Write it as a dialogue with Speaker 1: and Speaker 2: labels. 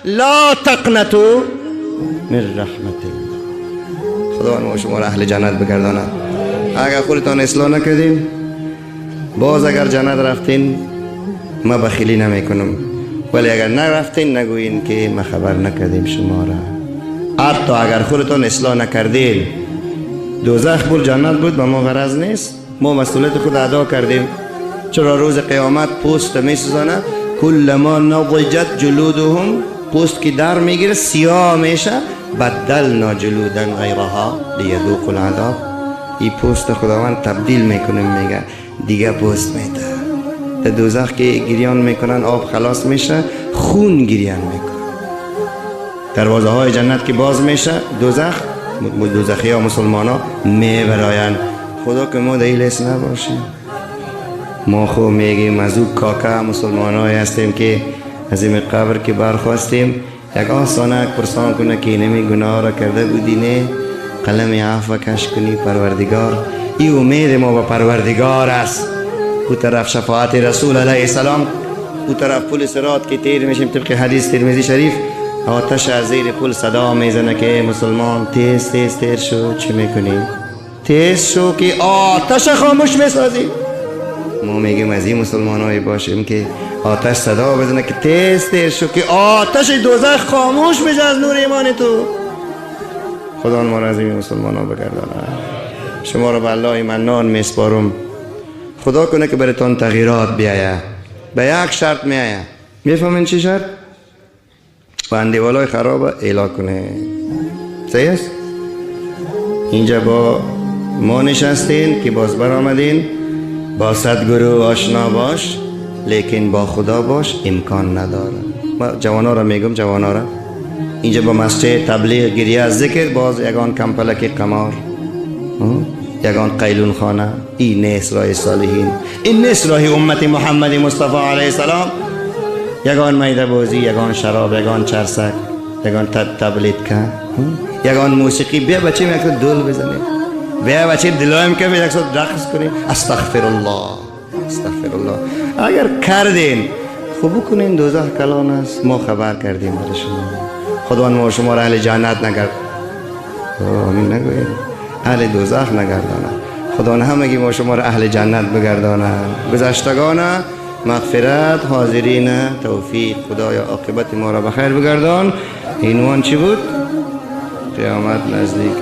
Speaker 1: لا تقنطوا من رحمت الله. خدا ما شما را اهل جنت بگرداند. اگر خودتان اصلاح نکردین، باز اگر جنت رفتین، ما بخیلی نمیکنم، ولی اگر نرفتین نگوین که ما خبر نکردیم شما را. حتی اگر خودتان اصلاح نکردین، دوزخ بود جنت بود، به ما غرض نیست. ما مسئولیت خود ادا کردیم. چرا روز قیامت پوست میسوزانه؟ کل ما نضجت جلودهم، پوست که در میگیره سیاه میشه، بدلنا جلودا غیرها لیذوقوا العذاب. این پوست خداوند تبدیل میکنه، میگه دیگه پوست میده. در دوزخ که گریان میکنن آب خلاص میشه، خون گریان میکنن. دروازه های جنت که باز میشه، دوزخی ها مسلمان ها میبراین. خدا که ما دیلس نباشیم. ما خو میگیم از او کاکا مسلمان های هستیم که از این قبر که برخواستیم یک آسانک پرسان کنه که اینمی گناه را کرده بودی، نه قلم عفو کش کنی پروردگار. این امید ما با پروردگار است. او طرف شفاعت رسول علیه السلام، او طرف پل صراط که تیر میشیم طبق حدیث ترمذی شریف، آتش از زیر پل صدا میزنه که مسلمان تیز تیز تیر شو. چی میکنی؟ تیز شو که آتش خاموش میسازی. ما میگیم از این مسلمان هایی باشیم که آتش صدا بزنه که تیز تیر شو که آتش دوزخ خاموش بشه از نور ایمان تو. خدا ما را از این مسلمان ها بگردانه. شما را به الله منان میسپارم. خدا کنه که براتون تغییرات بیاید. به یک شرط میآید. میفهمین چی شرط؟ بندیوالای خراب اعلان کنه. صحیح است؟ اینجا با ما نشستین که باز برآمدین. با صدگرو آشنا باش، لیکن با خدا باش امکان نداره. ما جوانا را میگم، جوانا را اینجا با مسجد تبلیغ گریه از ذکر، باز یگان کمپلک قمار، یگان قیلون خانه. این نیست راه صالحین، این نیست راه امت محمد مصطفی علیه السلام. یگان میده بازی، یگان شراب، یگان چرسک، یگان تبلیغ کن، یگان موسیقی. بیا بچه یک دل بزنیم، بیا بچه دلایم که یک رقص کنیم. استغفر الله، استغفر الله. اگر کردین خوب کنین، دوزخ کلان است. ما خبر کردیم برای شما. خدا ما شما را اهل جنت نگرد. آمین نگوید اهل دوزخ نگردانه. خدا همگی ما شما را اهل جنت بگردانه. گذشتگان مغفرت، حاضرین توفیق. خدایا عاقبت ما را بخیر بگردان. عنوان چی بود؟ قیامت نزدیک.